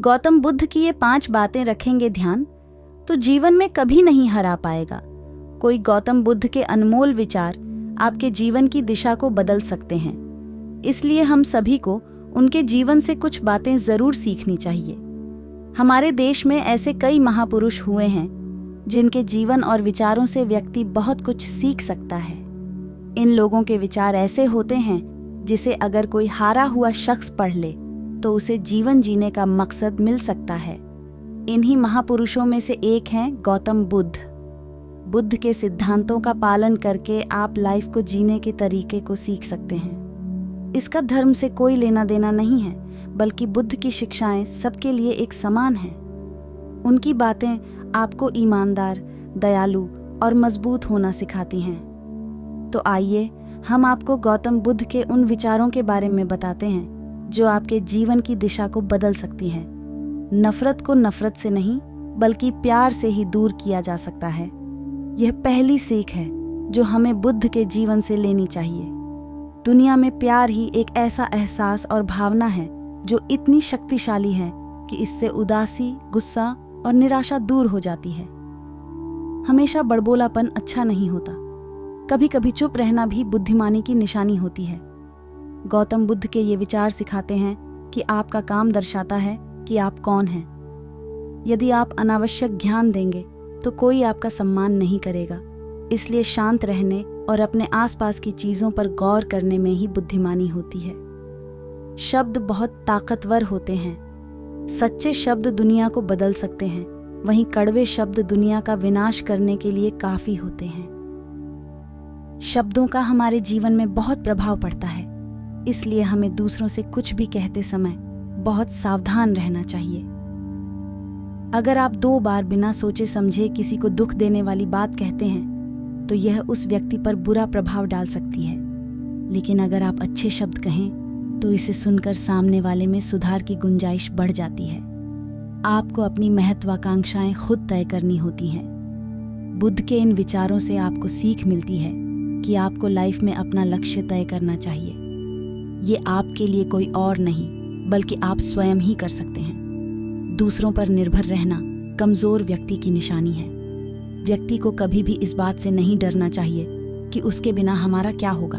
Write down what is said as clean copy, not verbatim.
गौतम बुद्ध की ये 5 बातें रखेंगे ध्यान तो जीवन में कभी नहीं हरा पाएगा। कोई गौतम बुद्ध के अनमोल विचार आपके जीवन की दिशा को बदल सकते हैं। इसलिए हम सभी को उनके जीवन से कुछ बातें जरूर सीखनी चाहिए। हमारे देश में ऐसे कई महापुरुष हुए हैं जिनके जीवन और विचारों से व्यक्ति बहुत कुछ सीख सकता है। इन लोगों के विचार ऐसे होते हैं जिसे अगर कोई हारा हुआ शख्स पढ़ ले तो उसे जीवन जीने का मकसद मिल सकता है। इन्हीं महापुरुषों में से एक हैं गौतम बुद्ध। बुद्ध के सिद्धांतों का पालन करके आप लाइफ को जीने के तरीके को सीख सकते हैं। इसका धर्म से कोई लेना देना नहीं है, बल्कि बुद्ध की शिक्षाएं सबके लिए एक समान हैं। उनकी बातें आपको ईमानदार, दयालु और मजबूत होना सिखाती हैं। तो आइए हम आपको गौतम बुद्ध के उन विचारों के बारे में बताते हैं जो आपके जीवन की दिशा को बदल सकती हैं। नफरत को नफरत से नहीं बल्कि प्यार से ही दूर किया जा सकता है। यह पहली सीख है जो हमें बुद्ध के जीवन से लेनी चाहिए। दुनिया में प्यार ही एक ऐसा एहसास और भावना है जो इतनी शक्तिशाली है कि इससे उदासी, गुस्सा और निराशा दूर हो जाती है। हमेशा बड़बोलापन अच्छा नहीं होता। कभी कभी चुप रहना भी बुद्धिमानी की निशानी होती है। गौतम बुद्ध के ये विचार सिखाते हैं कि आपका काम दर्शाता है कि आप कौन हैं। यदि आप अनावश्यक ध्यान देंगे तो कोई आपका सम्मान नहीं करेगा। इसलिए शांत रहने और अपने आसपास की चीज़ों पर गौर करने में ही बुद्धिमानी होती है। शब्द बहुत ताकतवर होते हैं। सच्चे शब्द दुनिया को बदल सकते हैं, वहीं कड़वे शब्द दुनिया का विनाश करने के लिए काफ़ी होते हैं। शब्दों का हमारे जीवन में बहुत प्रभाव पड़ता है, इसलिए हमें दूसरों से कुछ भी कहते समय बहुत सावधान रहना चाहिए। अगर आप 2 बार बिना सोचे समझे किसी को दुख देने वाली बात कहते हैं तो यह उस व्यक्ति पर बुरा प्रभाव डाल सकती है। लेकिन अगर आप अच्छे शब्द कहें तो इसे सुनकर सामने वाले में सुधार की गुंजाइश बढ़ जाती है। आपको अपनी महत्वाकांक्षाएं खुद तय करनी होती हैं। बुद्ध के इन विचारों से आपको सीख मिलती है कि आपको लाइफ में अपना लक्ष्य तय करना चाहिए। ये आपके लिए कोई और नहीं बल्कि आप स्वयं ही कर सकते हैं। दूसरों पर निर्भर रहना कमजोर व्यक्ति की निशानी है। व्यक्ति को कभी भी इस बात से नहीं डरना चाहिए कि उसके बिना हमारा क्या होगा।